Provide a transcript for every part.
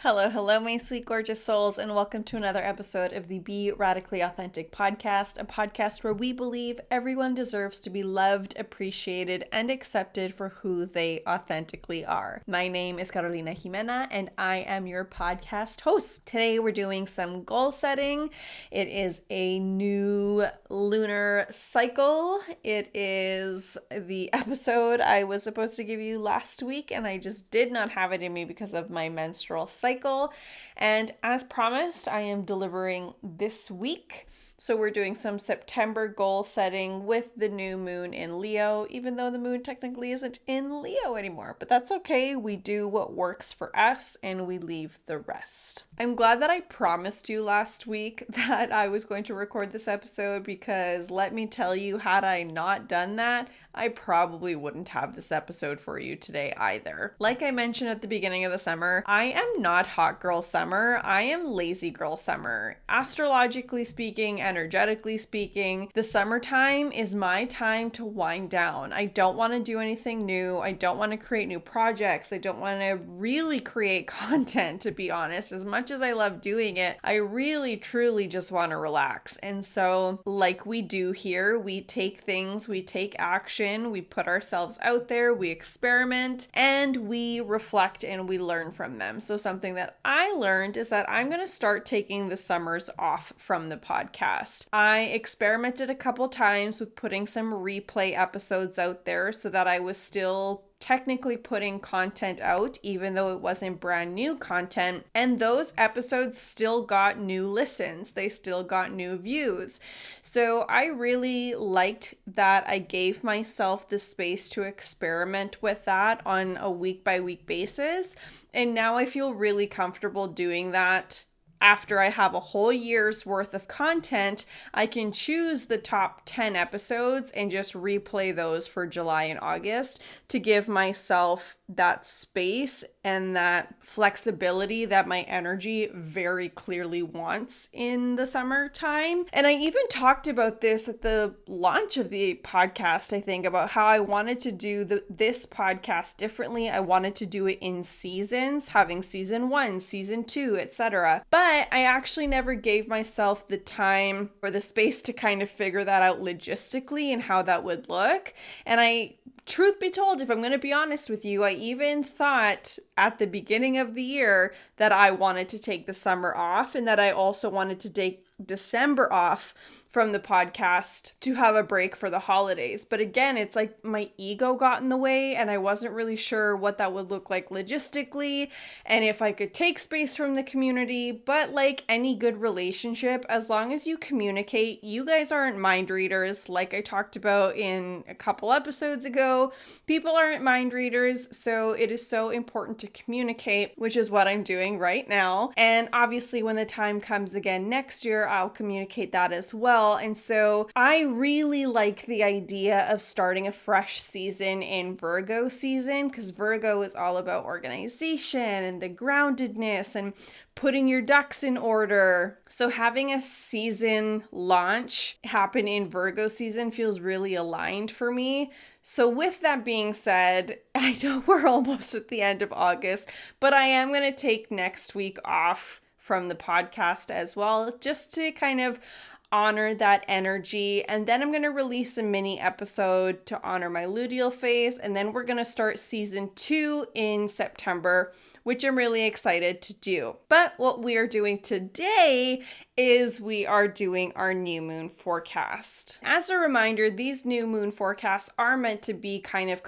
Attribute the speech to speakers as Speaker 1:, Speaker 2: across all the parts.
Speaker 1: Hello, hello, my sweet, gorgeous souls, and welcome to another episode of the Be Radically Authentic podcast, a podcast where we believe everyone deserves to be loved, appreciated, and accepted for who they authentically are. My name is Carolina Jimena, and I am your podcast host. Today, we're doing some goal setting. It is a new lunar cycle. It is the episode I was supposed to give you last week, and I just did not have it in me because of my menstrual cycle. And as promised, I am delivering this week. So we're doing some September goal setting with the new moon in Leo, even though the moon technically isn't in Leo anymore. But that's okay. We do what works for us and we leave the rest. I'm glad that I promised you last week that I was going to record this episode because let me tell you, had I not done that, I probably wouldn't have this episode for you today either. Like I mentioned at the beginning of the summer, I am not hot girl summer. I am lazy girl summer. Astrologically speaking, energetically speaking, the summertime is my time to wind down. I don't want to do anything new. I don't want to create new projects. I don't want to really create content, to be honest. As much as I love doing it, I really, truly just want to relax. And so, like we do here, we take things, we take action, we put ourselves out there, we experiment, and we reflect and we learn from them. So something that I learned is that I'm going to start taking the summers off from the podcast. I experimented a couple times with putting some replay episodes out there so that I was still technically putting content out, even though it wasn't brand new content. And those episodes still got new listens. They still got new views. So I really liked that I gave myself the space to experiment with that on a week by week basis. And now I feel really comfortable doing that. After I have a whole year's worth of content, I can choose the top 10 episodes and just replay those for July and August to give myself that space and that flexibility that my energy very clearly wants in the summertime. And I even talked about this at the launch of the podcast, I think, about how I wanted to do this podcast differently. I wanted to do it in seasons, having season 1, season 2, etc. But I actually never gave myself the time or the space to kind of figure that out logistically and how that would look. And truth be told, if I'm going to be honest with you, I even thought at the beginning of the year that I wanted to take the summer off and that I also wanted to take December off from the podcast to have a break for the holidays. But again, it's like my ego got in the way and I wasn't really sure what that would look like logistically and if I could take space from the community. But like any good relationship, as long as you communicate, you guys aren't mind readers. Like I talked about in a couple episodes ago, people aren't mind readers. So it is so important to communicate, which is what I'm doing right now. And obviously when the time comes again next year, I'll communicate that as well. And so I really like the idea of starting a fresh season in Virgo season, because Virgo is all about organization and the groundedness and putting your ducks in order. So having a season launch happen in Virgo season feels really aligned for me. So with that being said, I know we're almost at the end of August, but I am going to take next week off from the podcast as well, just to kind of honor that energy. And then I'm going to release a mini episode to honor my luteal phase. And then we're going to start season 2 in September, which I'm really excited to do. But what we are doing today is we are doing our new moon forecast. As a reminder, these new moon forecasts are meant to be kind of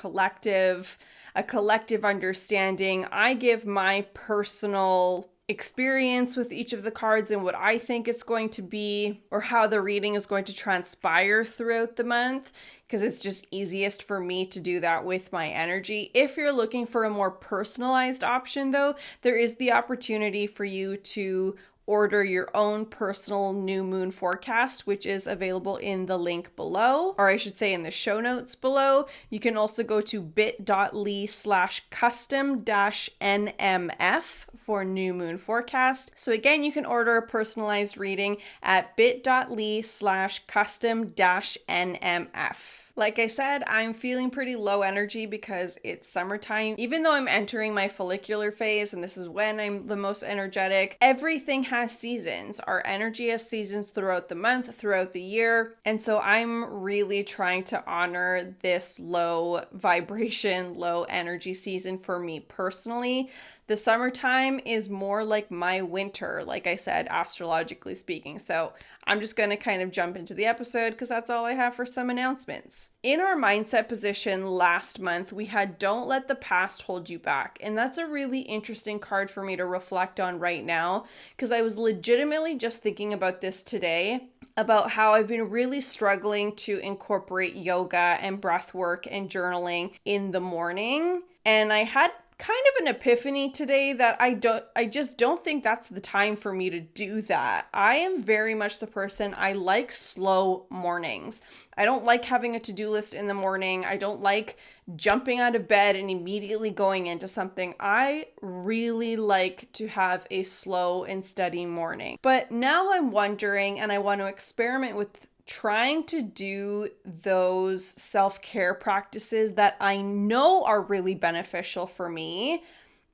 Speaker 1: a collective understanding. I give my personal experience with each of the cards and what I think it's going to be or how the reading is going to transpire throughout the month, because it's just easiest for me to do that with my energy. If you're looking for a more personalized option though, there is the opportunity for you to order your own personal new moon forecast, which is available in the link below, or I should say in the show notes below. You can also go to bit.ly/custom-nmf for new moon forecast. So again, you can order a personalized reading at bit.ly/custom-nmf. Like I said, I'm feeling pretty low energy because it's summertime. Even though I'm entering my follicular phase and this is when I'm the most energetic, everything has seasons. Our energy has seasons throughout the month, throughout the year. And so I'm really trying to honor this low vibration, low energy season for me personally. The summertime is more like my winter, like I said, astrologically speaking. So I'm just going to kind of jump into the episode because that's all I have for some announcements. In our mindset position last month, we had don't let the past hold you back. And that's a really interesting card for me to reflect on right now because I was legitimately just thinking about this today, about how I've been really struggling to incorporate yoga and breath work and journaling in the morning. And I had kind of an epiphany today that I just don't think that's the time for me to do that. I am very much the person, I like slow mornings. I don't like having a to-do list in the morning. I don't like jumping out of bed and immediately going into something. I really like to have a slow and steady morning. But now I'm wondering, and I want to experiment with trying to do those self-care practices that I know are really beneficial for me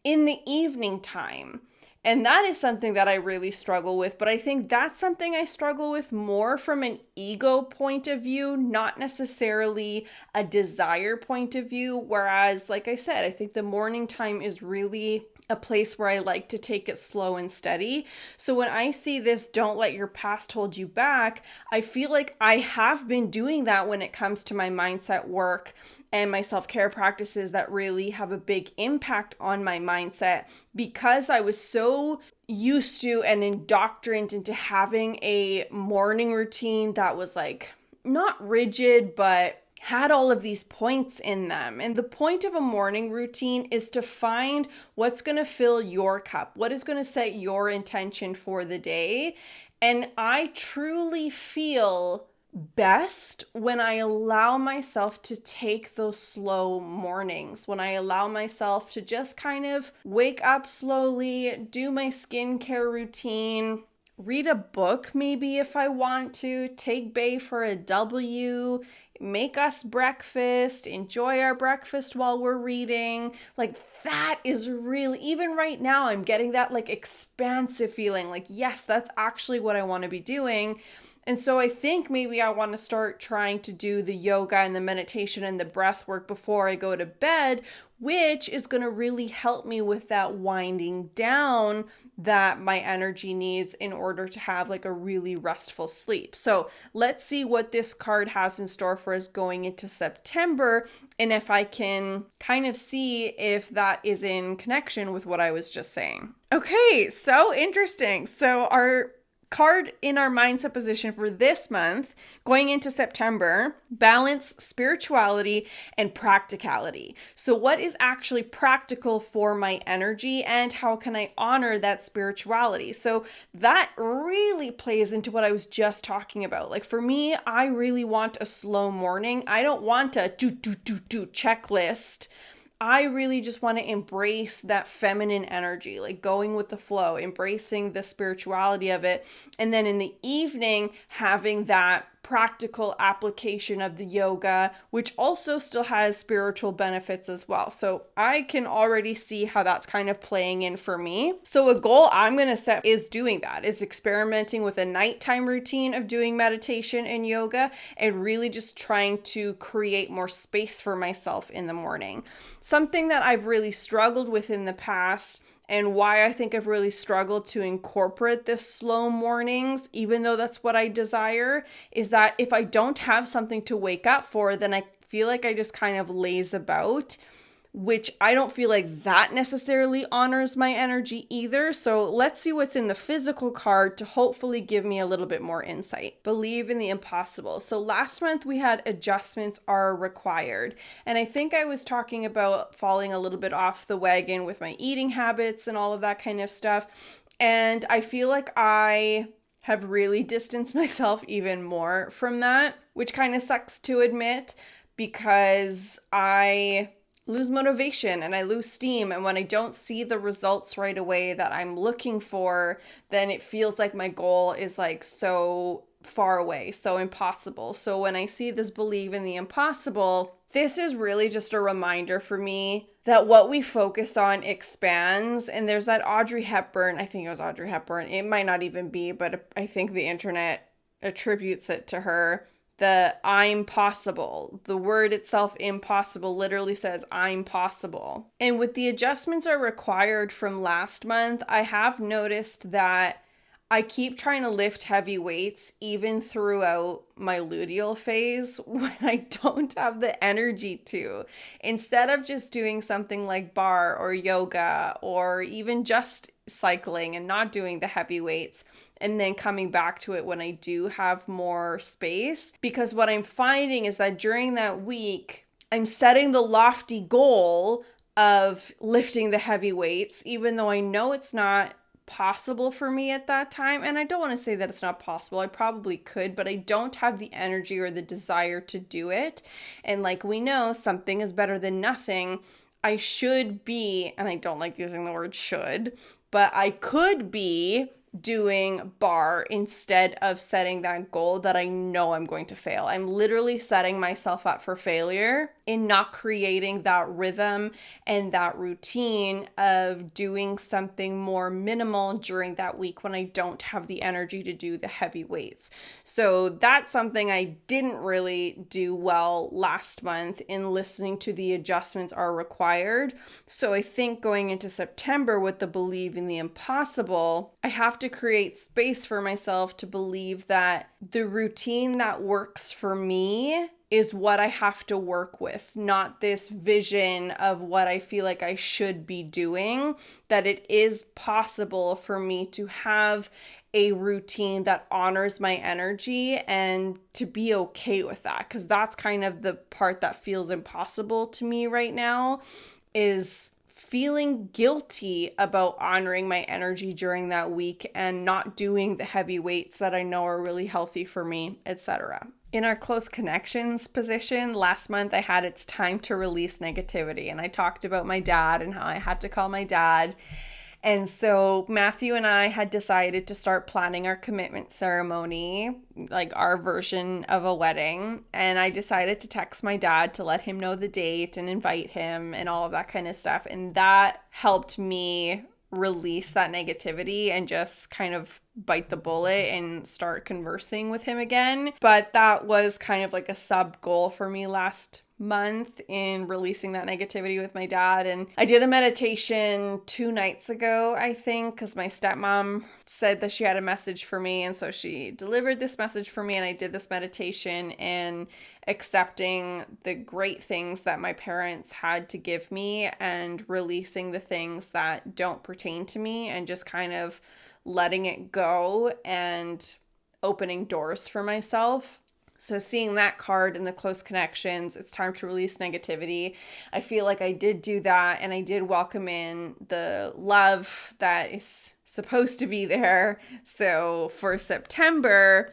Speaker 1: in the evening time. And that is something that I really struggle with, but I think that's something I struggle with more from an ego point of view, not necessarily a desire point of view. Whereas, like I said, I think the morning time is really a place where I like to take it slow and steady. So when I see this, don't let your past hold you back, I feel like I have been doing that when it comes to my mindset work and my self-care practices that really have a big impact on my mindset because I was so used to and indoctrinated into having a morning routine that was like not rigid, but had all of these points in them. And the point of a morning routine is to find what's going to fill your cup, what is going to set your intention for the day. And I truly feel best when I allow myself to take those slow mornings, when I allow myself to just kind of wake up slowly, do my skincare routine, read a book maybe if I want to, take Bae for a W, make us breakfast, enjoy our breakfast while we're reading. Like that is really, even right now, I'm getting that like expansive feeling like, yes, that's actually what I want to be doing. And so I think maybe I want to start trying to do the yoga and the meditation and the breath work before I go to bed, which is going to really help me with that winding down that my energy needs in order to have like a really restful sleep. So let's see what this card has in store for us going into September, and if I can kind of see if that is in connection with what I was just saying. Okay, so interesting. So our card in our mindset position for this month, going into September, balance spirituality and practicality. So what is actually practical for my energy and how can I honor that spirituality? So that really plays into what I was just talking about. Like for me, I really want a slow morning. I don't want a do checklist. I really just want to embrace that feminine energy, like going with the flow, embracing the spirituality of it. And then in the evening, having that practical application of the yoga, which also still has spiritual benefits as well. So I can already see how that's kind of playing in for me. So a goal I'm going to set is doing that, is experimenting with a nighttime routine of doing meditation and yoga and really just trying to create more space for myself in the morning. Something that I've really struggled with in the past and why I think I've really struggled to incorporate this slow mornings, even though that's what I desire, is that if I don't have something to wake up for, then I feel like I just kind of laze about, which I don't feel like that necessarily honors my energy either. So let's see what's in the physical card to hopefully give me a little bit more insight. Believe in the impossible. So last month we had adjustments are required. And I think I was talking about falling a little bit off the wagon with my eating habits and all of that kind of stuff. And I feel like I have really distanced myself even more from that, which kind of sucks to admit because I lose motivation and I lose steam. And when I don't see the results right away that I'm looking for, then it feels like my goal is like so far away, so impossible. So when I see this believe in the impossible, this is really just a reminder for me that what we focus on expands. And there's that Audrey Hepburn, I think it was Audrey Hepburn, it might not even be, but I think the internet attributes it to her. The I'm possible. The word itself, impossible, literally says I'm possible. And with the adjustments are required from last month, I have noticed that I keep trying to lift heavy weights even throughout my luteal phase when I don't have the energy to. Instead of just doing something like bar or yoga or even just cycling and not doing the heavy weights, and then coming back to it when I do have more space. Because what I'm finding is that during that week, I'm setting the lofty goal of lifting the heavy weights, even though I know it's not possible for me at that time. And I don't want to say that it's not possible. I probably could, but I don't have the energy or the desire to do it. And like we know, something is better than nothing. I should be, and I don't like using the word should, but I could be doing bar instead of setting that goal that I know I'm going to fail. I'm literally setting myself up for failure in not creating that rhythm and that routine of doing something more minimal during that week when I don't have the energy to do the heavy weights. So that's something I didn't really do well last month in listening to the adjustments are required. So I think going into September with the believe in the impossible, I have to create space for myself to believe that the routine that works for me is what I have to work with, not this vision of what I feel like I should be doing, that it is possible for me to have a routine that honors my energy and to be okay with that. Because that's kind of the part that feels impossible to me right now, is feeling guilty about honoring my energy during that week and not doing the heavy weights that I know are really healthy for me, etc. In our close connections position, last month I had it's time to release negativity, and I talked about my dad and how I had to call my dad. And so Matthew and I had decided to start planning our commitment ceremony, like our version of a wedding. And I decided to text my dad to let him know the date and invite him and all of that kind of stuff. And that helped me release that negativity and just kind of bite the bullet and start conversing with him again. But that was kind of like a sub goal for me last month in releasing that negativity with my dad. And I did a meditation 2 nights ago, I think, because my stepmom said that she had a message for me, and so she delivered this message for me, and I did this meditation and accepting the great things that my parents had to give me and releasing the things that don't pertain to me and just kind of letting it go and opening doors for myself. So seeing that card in the close connections, it's time to release negativity. I feel like I did do that, and I did welcome in the love that is supposed to be there. So for September,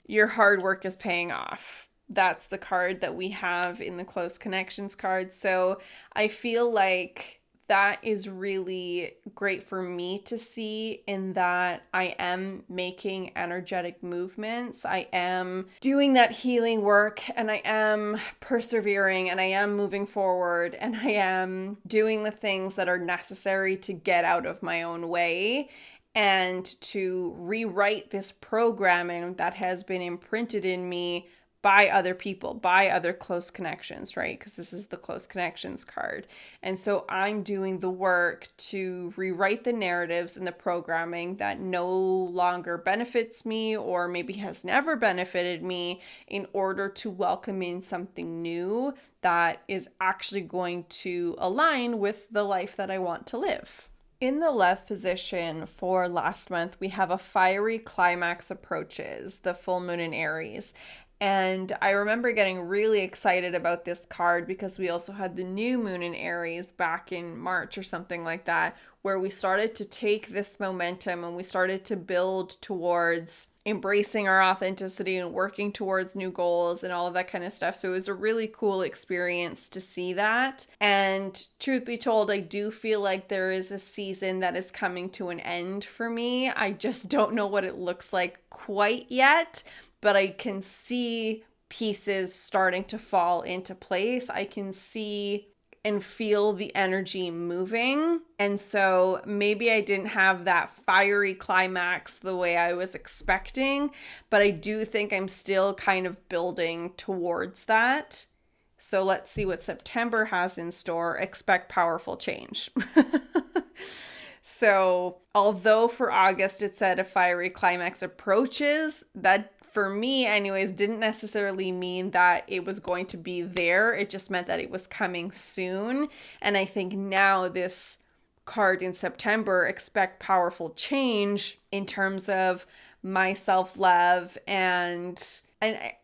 Speaker 1: your hard work is paying off. That's the card that we have in the close connections card. So I feel like that is really great for me to see, in that I am making energetic movements. I am doing that healing work, and I am persevering, and I am moving forward, and I am doing the things that are necessary to get out of my own way and to rewrite this programming that has been imprinted in me by other people, by other close connections, right? Because this is the close connections card. And so I'm doing the work to rewrite the narratives and the programming that no longer benefits me or maybe has never benefited me, in order to welcome in something new that is actually going to align with the life that I want to live. In the left position for last month, we have a fiery climax approaches, the full moon in Aries. And I remember getting really excited about this card because we also had the new moon in Aries back in March or something like that, where we started to take this momentum and we started to build towards embracing our authenticity and working towards new goals and all of that kind of stuff. So it was a really cool experience to see that. And truth be told, I do feel like there is a season that is coming to an end for me. I just don't know what it looks like quite yet. but I can see pieces starting to fall into place. I can see and feel the energy moving. And so maybe I didn't have that fiery climax the way I was expecting, but I do think I'm still kind of building towards that. So let's see what September has in store. Expect powerful change. So although for August it said a fiery climax approaches, that for me anyways didn't necessarily mean that it was going to be there. It just meant that it was coming soon. And I think now this card in September, expect powerful change in terms of my self-love and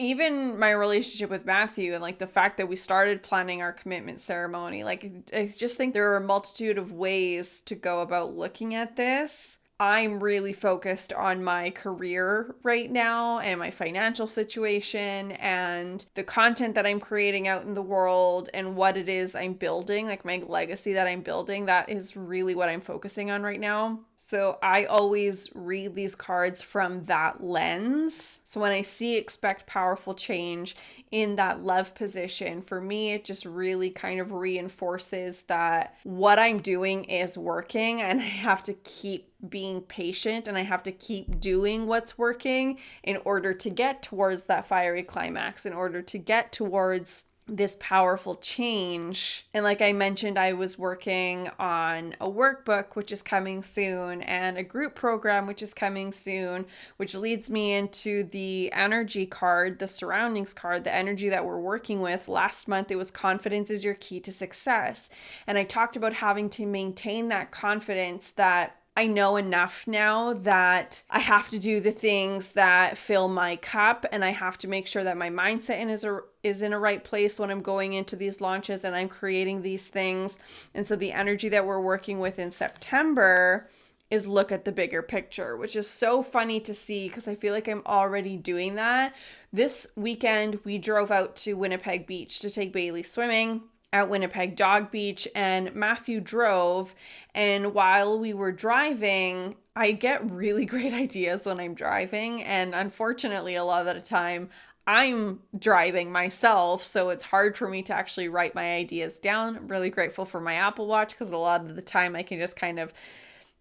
Speaker 1: even my relationship with Matthew, and like the fact that we started planning our commitment ceremony. Like, I just think there are a multitude of ways to go about looking at this. I'm really focused on my career right now and my financial situation and the content that I'm creating out in the world and what it is I'm building, like my legacy that I'm building. That is really what I'm focusing on right now. So I always read these cards from that lens. So when I see expect powerful change in that love position, for me, it just really kind of reinforces that what I'm doing is working, and I have to keep being patient and I have to keep doing what's working in order to get towards that fiery climax, in order to get towards this powerful change. And like I mentioned, I was working on a workbook, which is coming soon, and a group program, which is coming soon, which leads me into the energy card, the surroundings card, the energy that we're working with. Last month, it was confidence is your key to success. And I talked about having to maintain that confidence that I know enough now that I have to do the things that fill my cup, and I have to make sure that my mindset is in a right place when I'm going into these launches and I'm creating these things. And so the energy that we're working with in September is look at the bigger picture, which is so funny to see because I feel like I'm already doing that. This weekend, we drove out to Winnipeg Beach to take Bailey swimming at Winnipeg Dog Beach, and Matthew drove. And while we were driving, I get really great ideas when I'm driving. And unfortunately, a lot of the time, I'm driving myself, so it's hard for me to actually write my ideas down. I'm really grateful for my Apple Watch because a lot of the time I can just kind of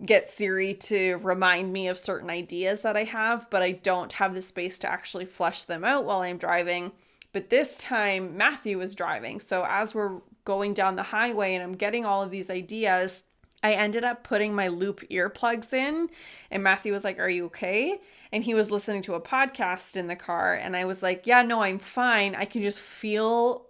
Speaker 1: get Siri to remind me of certain ideas that I have, but I don't have the space to actually flesh them out while I'm driving. But this time, Matthew was driving. So as we're going down the highway and I'm getting all of these ideas, I ended up putting my loop earplugs in. And Matthew was like, "Are you okay?" And he was listening to a podcast in the car. And I was like, "Yeah, no, I'm fine. I can just feel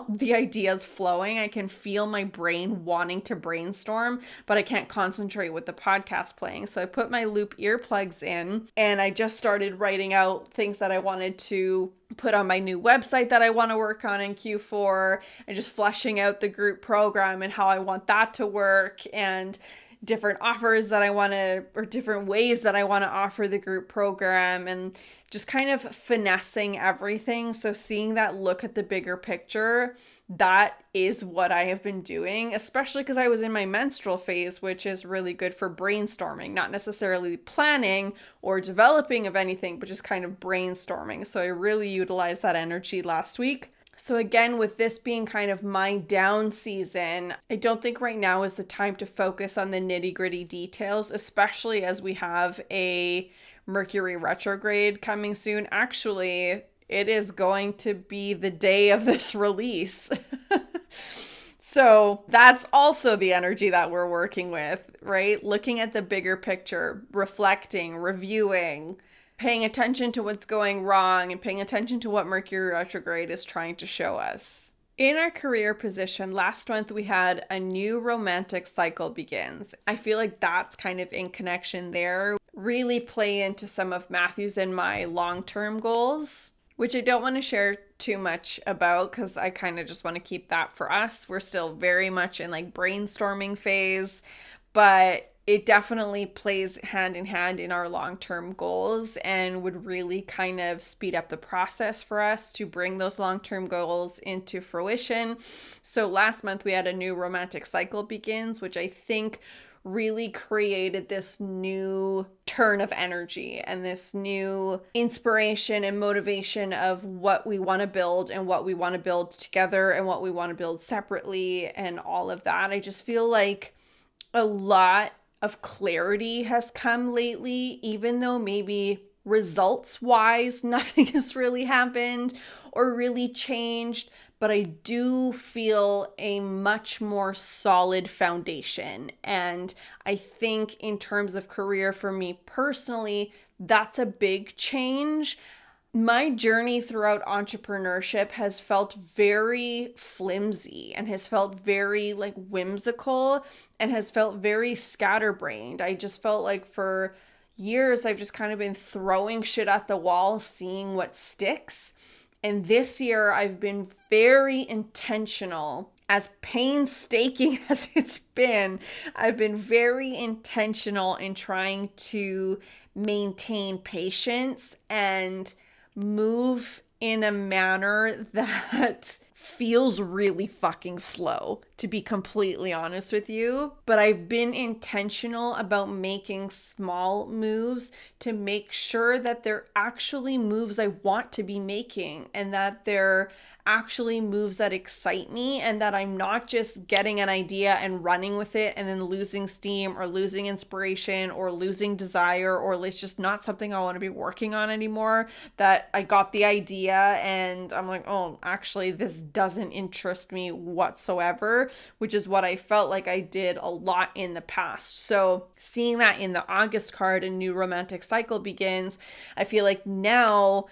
Speaker 1: the ideas flowing. I can feel my brain wanting to brainstorm, but I can't concentrate with the podcast playing." So I put my loop earplugs in and I just started writing out things that I wanted to put on my new website that I want to work on in Q4, and just fleshing out the group program and how I want that to work, and different offers that I want to, or different ways that I want to offer the group program, and just kind of finessing everything. So seeing that look at the bigger picture, that is what I have been doing, especially because I was in my menstrual phase, which is really good for brainstorming, not necessarily planning or developing of anything, but just kind of brainstorming. So I really utilized that energy last week. So again, with this being kind of my down season, I don't think right now is the time to focus on the nitty-gritty details, especially as we have a Mercury retrograde coming soon. Actually, it is going to be the day of this release. So that's also the energy that we're working with, right? Looking at the bigger picture, reflecting, reviewing, paying attention to what's going wrong, and paying attention to what Mercury retrograde is trying to show us. In our career position, last month we had a new romantic cycle begins. I feel like that's kind of in connection there. Really play into some of Matthew's and my long-term goals, which I don't want to share too much about because I kind of just want to keep that for us. We're still very much in like brainstorming phase, but it definitely plays hand in hand in our long-term goals and would really kind of speed up the process for us to bring those long-term goals into fruition. So last month we had a new romantic cycle begins, which I think really created this new turn of energy and this new inspiration and motivation of what we want to build and what we want to build together and what we want to build separately and all of that. I just feel like a lot of clarity has come lately, even though maybe results wise nothing has really happened or really changed, but I do feel a much more solid foundation. And I think in terms of career for me personally, that's a big change. My journey throughout entrepreneurship has felt very flimsy and has felt very like whimsical and has felt very scatterbrained. I just felt like for years I've just kind of been throwing shit at the wall, seeing what sticks. And this year I've been very intentional. As painstaking as it's been, I've been very intentional in trying to maintain patience and move in a manner that feels really fucking slow, to be completely honest with you. But I've been intentional about making small moves to make sure that they're actually moves I want to be making and that they're actually moves that excite me and that I'm not just getting an idea and running with it and then losing steam or losing inspiration or losing desire, or it's just not something I want to be working on anymore. That I got the idea and I'm like, oh, actually this doesn't interest me whatsoever, which is what I felt like I did a lot in the past. So seeing that in the August card, a new romantic cycle begins, I feel like now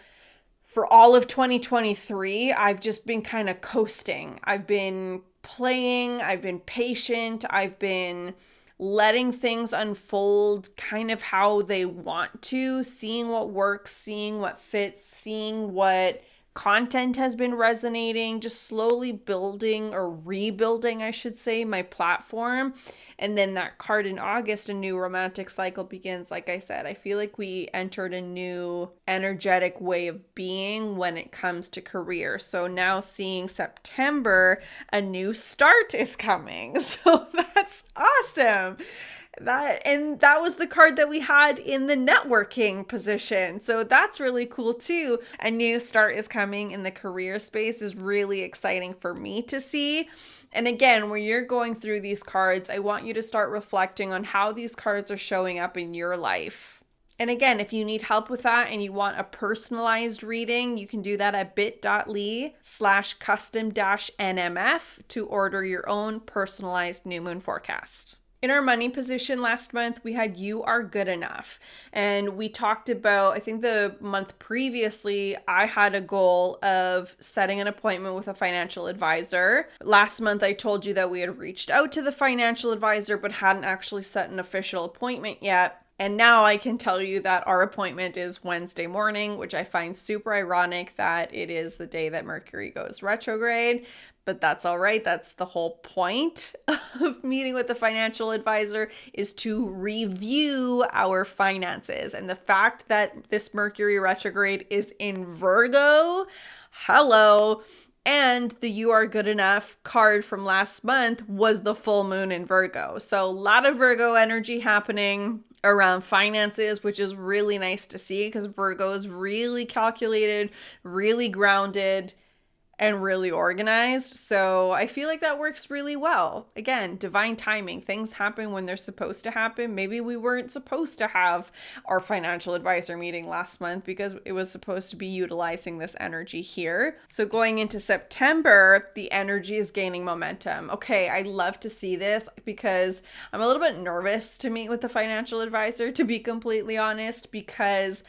Speaker 1: for all of 2023, I've just been kind of coasting. I've been playing, I've been patient, I've been letting things unfold kind of how they want to, seeing what works, seeing what fits, seeing what content has been resonating, just slowly building or rebuilding, I should say, my platform. And then that card in August, a new romantic cycle begins. Like I said, I feel like we entered a new energetic way of being when it comes to career. So now seeing September, a new start is coming. So that's awesome. That was the card that we had in the networking position. So that's really cool too. A new start is coming in the career space is really exciting for me to see. And again, when you're going through these cards, I want you to start reflecting on how these cards are showing up in your life. And again, if you need help with that and you want a personalized reading, you can do that at bit.ly/custom-NMF to order your own personalized new moon forecast. In our money position last month, we had You Are Good Enough. And we talked about, I think the month previously, I had a goal of setting an appointment with a financial advisor. Last month, I told you that we had reached out to the financial advisor, but hadn't actually set an official appointment yet. And now I can tell you that our appointment is Wednesday morning, which I find super ironic that it is the day that Mercury goes retrograde. But that's all right. That's the whole point of meeting with the financial advisor, is to review our finances. And the fact that this Mercury retrograde is in Virgo, hello. And the You Are Good Enough card from last month was the full moon in Virgo. So a lot of Virgo energy happening around finances, which is really nice to see because Virgo is really calculated, really grounded, and really organized. So I feel like that works really well. Again, divine timing. Things happen when they're supposed to happen. Maybe we weren't supposed to have our financial advisor meeting last month because it was supposed to be utilizing this energy here. So going into September, the energy is gaining momentum. Okay, I love to see this because I'm a little bit nervous to meet with the financial advisor, to be completely honest, because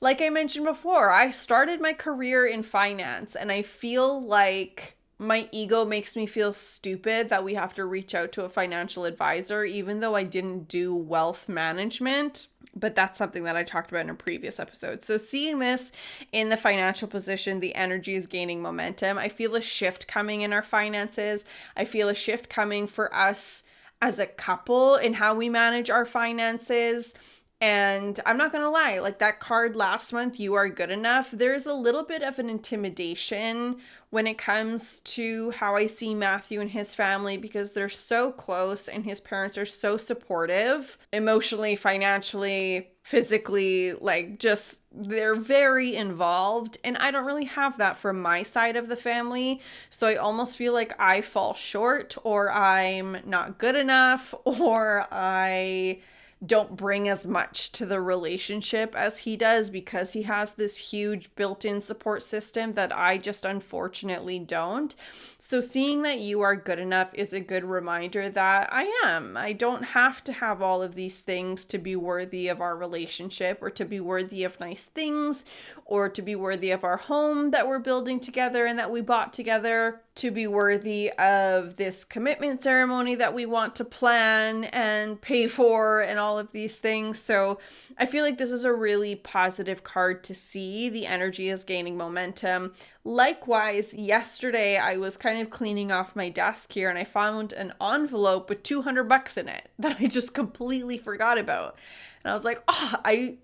Speaker 1: like I mentioned before, I started my career in finance and I feel like my ego makes me feel stupid that we have to reach out to a financial advisor, even though I didn't do wealth management. But that's something that I talked about in a previous episode. So seeing this in the financial position, the energy is gaining momentum. I feel a shift coming in our finances. I feel a shift coming for us as a couple in how we manage our finances. And I'm not going to lie, like that card last month, you are good enough. There's a little bit of an intimidation when it comes to how I see Matthew and his family because they're so close and his parents are so supportive emotionally, financially, physically, like just they're very involved. And I don't really have that from my side of the family. So I almost feel like I fall short or I'm not good enough or I don't bring as much to the relationship as he does because he has this huge built-in support system that I just unfortunately don't. So seeing that you are good enough is a good reminder that I am. I don't have to have all of these things to be worthy of our relationship or to be worthy of nice things or to be worthy of our home that we're building together and that we bought together, to be worthy of this commitment ceremony that we want to plan and pay for and all of these things. So I feel like this is a really positive card to see. The energy is gaining momentum. Likewise, yesterday I was kind of cleaning off my desk here and I found an envelope with $200 in it that I just completely forgot about. And I was like,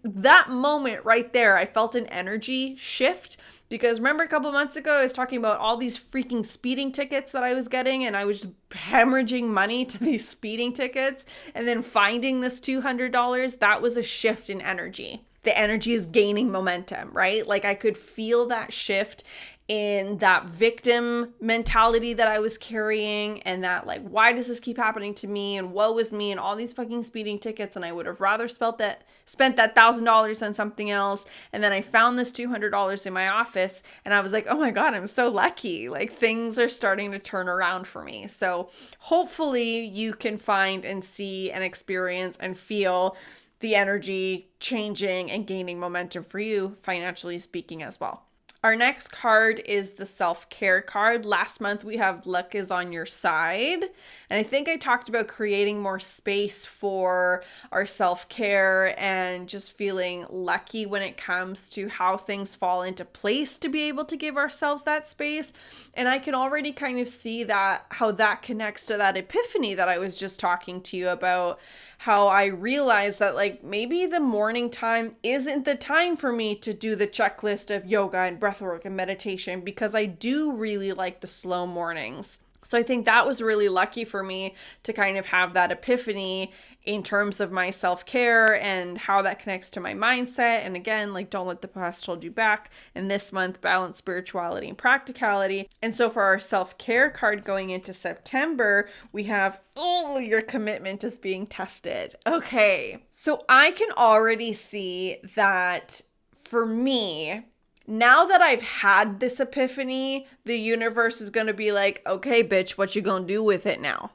Speaker 1: that moment right there, I felt an energy shift. Because remember a couple months ago, I was talking about all these freaking speeding tickets that I was getting and I was just hemorrhaging money to these speeding tickets and then finding this $200, that was a shift in energy. The energy is gaining momentum, right? Like I could feel that shift in that victim mentality that I was carrying and that like, why does this keep happening to me and woe is me and all these fucking speeding tickets and I would have rather spent that $1,000 on something else. And then I found this $200 in my office and I was like, oh my God, I'm so lucky. Like things are starting to turn around for me. So hopefully you can find and see and experience and feel the energy changing and gaining momentum for you, financially speaking as well. Our next card is the self-care card. Last month we have luck is on your side. And I think I talked about creating more space for our self-care and just feeling lucky when it comes to how things fall into place to be able to give ourselves that space. And I can already kind of see that how that connects to that epiphany that I was just talking to you about. How I realized that like maybe the morning time isn't the time for me to do the checklist of yoga and breathwork and meditation because I do really like the slow mornings. So I think that was really lucky for me to kind of have that epiphany in terms of my self-care and how that connects to my mindset. And again, like don't let the past hold you back. And this month, balance spirituality and practicality. And so for our self-care card going into September, we have, your commitment is being tested. Okay, so I can already see that for me, now that I've had this epiphany, the universe is going to be like, okay, bitch, what you going to do with it now?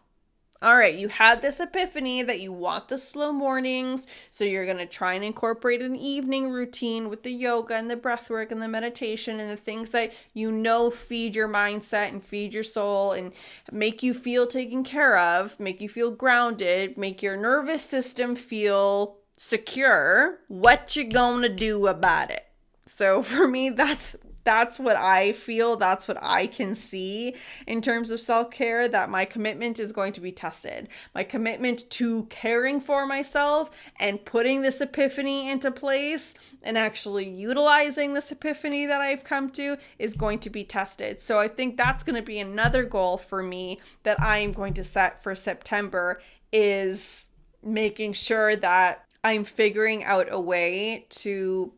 Speaker 1: All right, you had this epiphany that you want the slow mornings, so you're going to try and incorporate an evening routine with the yoga and the breathwork and the meditation and the things that you know feed your mindset and feed your soul and make you feel taken care of, make you feel grounded, make your nervous system feel secure. What you gonna do about it? So for me, that's what I feel. That's what I can see in terms of self-care, that my commitment is going to be tested. My commitment to caring for myself and putting this epiphany into place and actually utilizing this epiphany that I've come to is going to be tested. So I think that's going to be another goal for me that I am going to set for September, is making sure that I'm figuring out a way to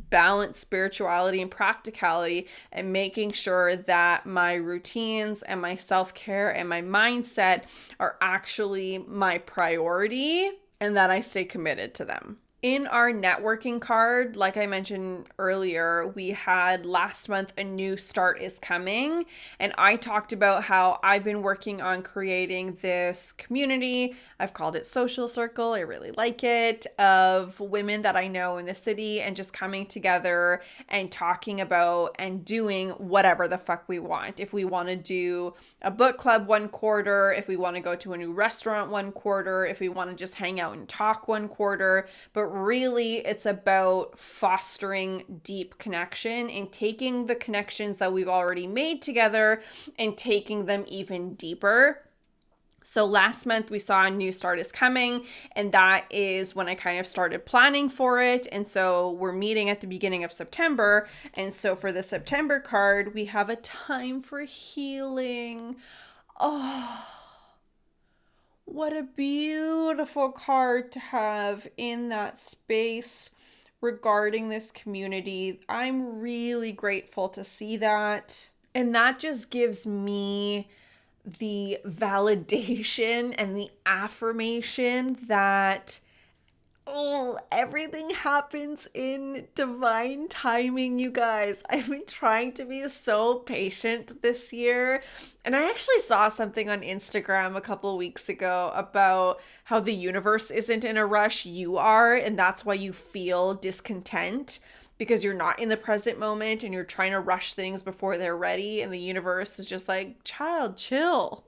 Speaker 1: balance spirituality and practicality and making sure that my routines and my self-care and my mindset are actually my priority and that I stay committed to them. In our networking card, like I mentioned earlier, we had last month a new start is coming. And I talked about how I've been working on creating this community. I've called it Social Circle. I really like it, of women that I know in the city and just coming together and talking about and doing whatever the fuck we want. If we want to do a book club one quarter, if we want to go to a new restaurant one quarter, if we want to just hang out and talk one quarter, but really it's about fostering deep connection and taking the connections that we've already made together and taking them even deeper. So last month we saw a new start is coming, and that is when I kind of started planning for it. And so we're meeting at the beginning of September. And so for the September card, we have a time for healing. Oh, what a beautiful card to have in that space regarding this community. I'm really grateful to see that. And that just gives me the validation and the affirmation that everything happens in divine timing, you guys. I've been trying to be so patient this year. And I actually saw something on Instagram a couple of weeks ago about how the universe isn't in a rush, you are, and that's why you feel discontent. Because you're not in the present moment and you're trying to rush things before they're ready. And the universe is just like, child, chill.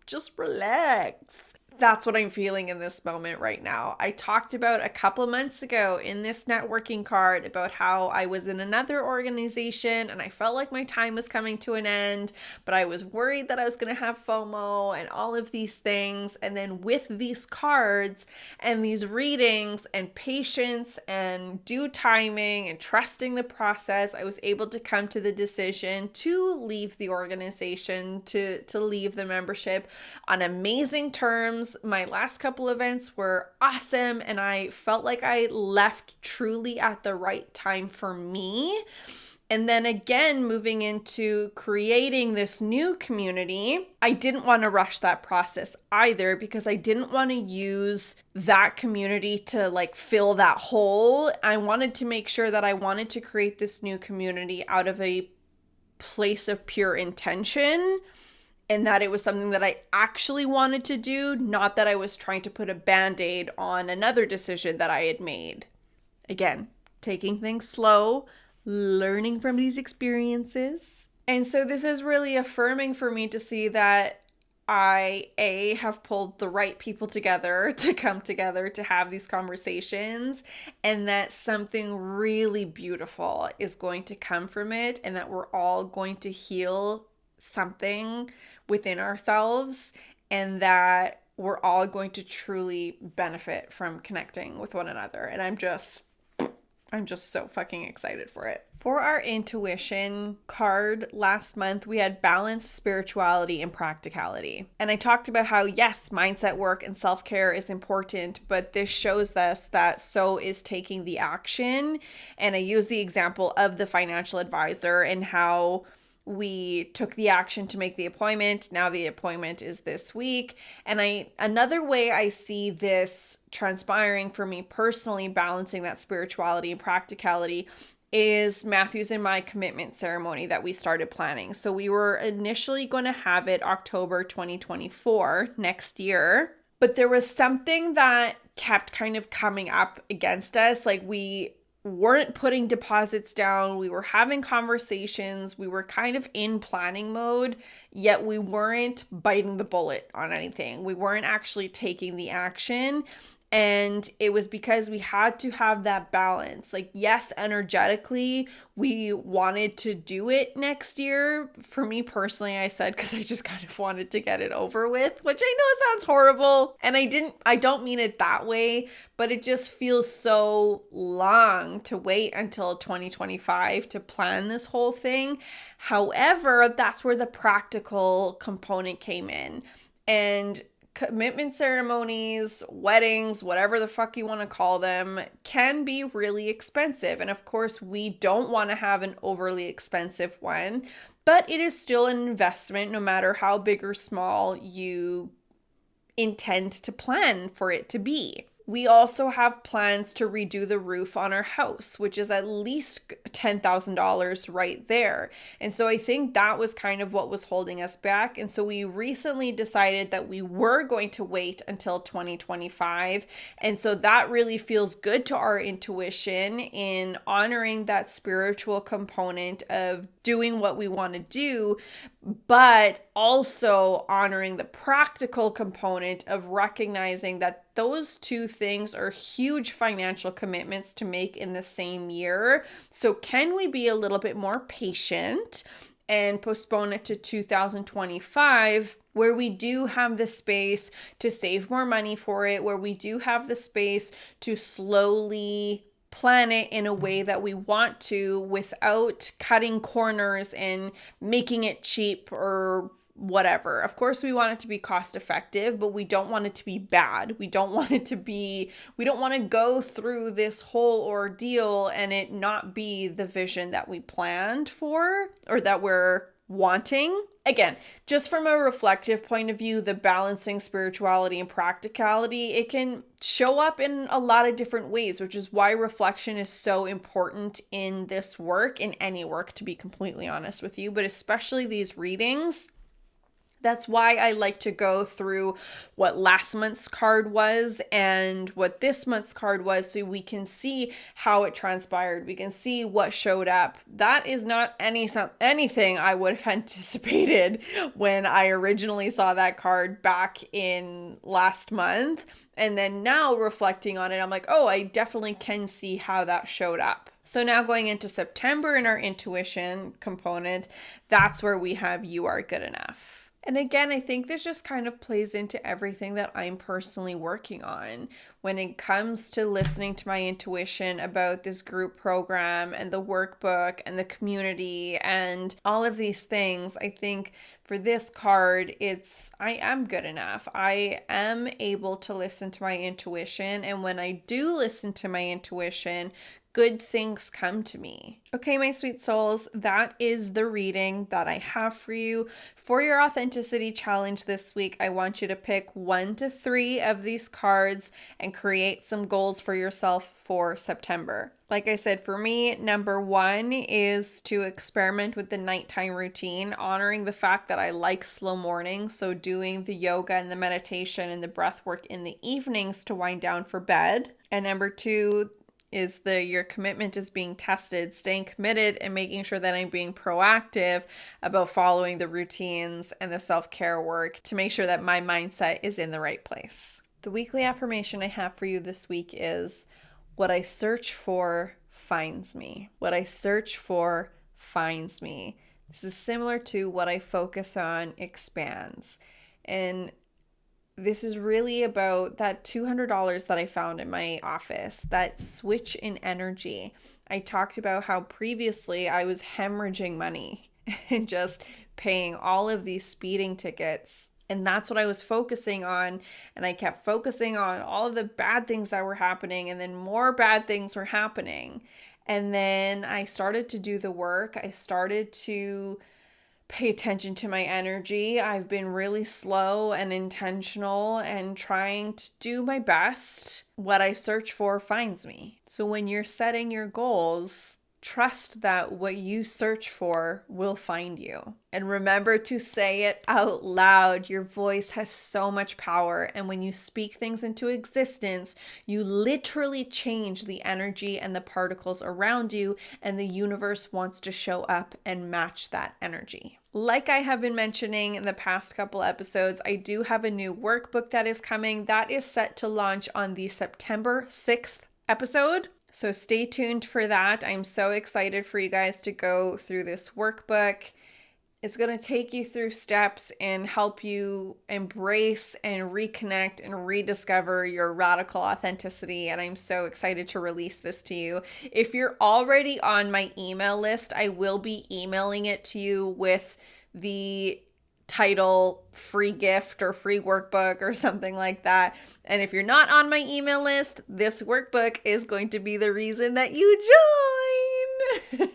Speaker 1: Just relax. That's what I'm feeling in this moment right now. I talked about a couple months ago in this networking card about how I was in another organization and I felt like my time was coming to an end, but I was worried that I was going to have FOMO and all of these things. And then with these cards and these readings and patience and due timing and trusting the process, I was able to come to the decision to leave the organization, to leave the membership on amazing terms. My last couple events were awesome, and I felt like I left truly at the right time for me. And then again, moving into creating this new community, I didn't want to rush that process either because I didn't want to use that community to like fill that hole. I wanted to make sure that I wanted to create this new community out of a place of pure intention. And that it was something that I actually wanted to do, not that I was trying to put a band-aid on another decision that I had made. Again, taking things slow, learning from these experiences. And so this is really affirming for me to see that I have pulled the right people together to come together to have these conversations, and that something really beautiful is going to come from it, and that we're all going to heal something within ourselves, and that we're all going to truly benefit from connecting with one another. And I'm just so fucking excited for it. For our intuition card last month, we had balance, spirituality, and practicality. And I talked about how, yes, mindset work and self-care is important, but this shows us that so is taking the action. And I use the example of the financial advisor and how we took the action to make the appointment. Now the appointment is this week. And another way I see this transpiring for me personally, balancing that spirituality and practicality, is Matthew's and my commitment ceremony that we started planning. So we were initially going to have it October 2024, next year. But there was something that kept kind of coming up against us. Like we weren't putting deposits down. We were having conversations. We were kind of in planning mode, yet we weren't biting the bullet on anything. We weren't actually taking the action. And it was because we had to have that balance. Like, yes, energetically, we wanted to do it next year. For me personally, I said, because I just kind of wanted to get it over with, which I know sounds horrible. And I don't mean it that way, but it just feels so long to wait until 2025 to plan this whole thing. However, that's where the practical component came in. And commitment ceremonies, weddings, whatever the fuck you want to call them, can be really expensive. And of course, we don't want to have an overly expensive one, but it is still an investment no matter how big or small you intend to plan for it to be. We also have plans to redo the roof on our house, which is at least $10,000 right there. And so I think that was kind of what was holding us back. And so we recently decided that we were going to wait until 2025. And so that really feels good to our intuition in honoring that spiritual component of doing what we want to do, but also honoring the practical component of recognizing that those two things are huge financial commitments to make in the same year. So can we be a little bit more patient and postpone it to 2025 where we do have the space to save more money for it, where we do have the space to slowly plan it in a way that we want to without cutting corners and making it cheap or whatever. Of course, we want it to be cost effective, but we don't want it to be bad. We don't want to go through this whole ordeal and it not be the vision that we planned for or that we're wanting. Again, just from a reflective point of view, the balancing spirituality and practicality, it can show up in a lot of different ways, which is why reflection is so important in this work, in any work, to be completely honest with you, but especially these readings. That's why I like to go through what last month's card was and what this month's card was so we can see how it transpired. We can see what showed up. That is not anything I would have anticipated when I originally saw that card back in last month. And then now reflecting on it, I'm like, oh, I definitely can see how that showed up. So now going into September in our intuition component, that's where we have You Are Good Enough. And again, I think this just kind of plays into everything that I'm personally working on when it comes to listening to my intuition about this group program and the workbook and the community and all of these things. I think for this card, I am good enough. I am able to listen to my intuition. And when I do listen to my intuition, good things come to me. Okay, my sweet souls, that is the reading that I have for you. For your authenticity challenge this week, I want you to pick 1 to 3 of these cards and create some goals for yourself for September. Like I said, for me, number 1 is to experiment with the nighttime routine, honoring the fact that I like slow mornings, so doing the yoga and the meditation and the breath work in the evenings to wind down for bed. And number 2 is your commitment is being tested, staying committed and making sure that I'm being proactive about following the routines and the self-care work to make sure that my mindset is in the right place. The weekly affirmation I have for you this week is, what I search for finds me. What I search for finds me. This is similar to what I focus on expands. And this is really about that $200 that I found in my office, that switch in energy. I talked about how previously I was hemorrhaging money and just paying all of these speeding tickets. And that's what I was focusing on. And I kept focusing on all of the bad things that were happening, and then more bad things were happening. And then I started to do the work. I started to pay attention to my energy. I've been really slow and intentional and trying to do my best. What I search for finds me. So when you're setting your goals, trust that what you search for will find you. And remember to say it out loud. Your voice has so much power. And when you speak things into existence, you literally change the energy and the particles around you, and the universe wants to show up and match that energy. Like I have been mentioning in the past couple episodes, I do have a new workbook that is coming. That is set to launch on the September 6th episode. So stay tuned for that. I'm so excited for you guys to go through this workbook. It's going to take you through steps and help you embrace and reconnect and rediscover your radical authenticity. And I'm so excited to release this to you. If you're already on my email list, I will be emailing it to you with the title free gift or free workbook or something like that. And if you're not on my email list, this workbook is going to be the reason that you join.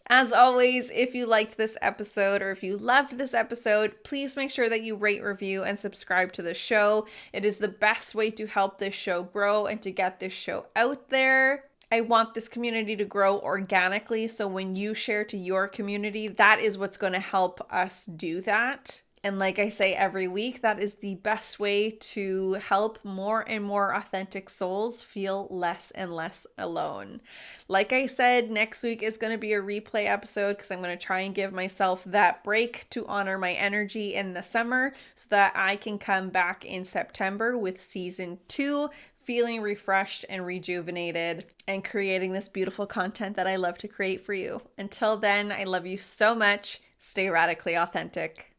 Speaker 1: As always, if you liked this episode or if you loved this episode, please make sure that you rate, review, and subscribe to the show. It is the best way to help this show grow and to get this show out there. I want this community to grow organically, so when you share to your community, that is what's going to help us do that. And like I say every week, that is the best way to help more and more authentic souls feel less and less alone. Like I said, next week is going to be a replay episode because I'm going to try and give myself that break to honor my energy in the summer so that I can come back in September with season 2, feeling refreshed and rejuvenated and creating this beautiful content that I love to create for you. Until then, I love you so much. Stay radically authentic.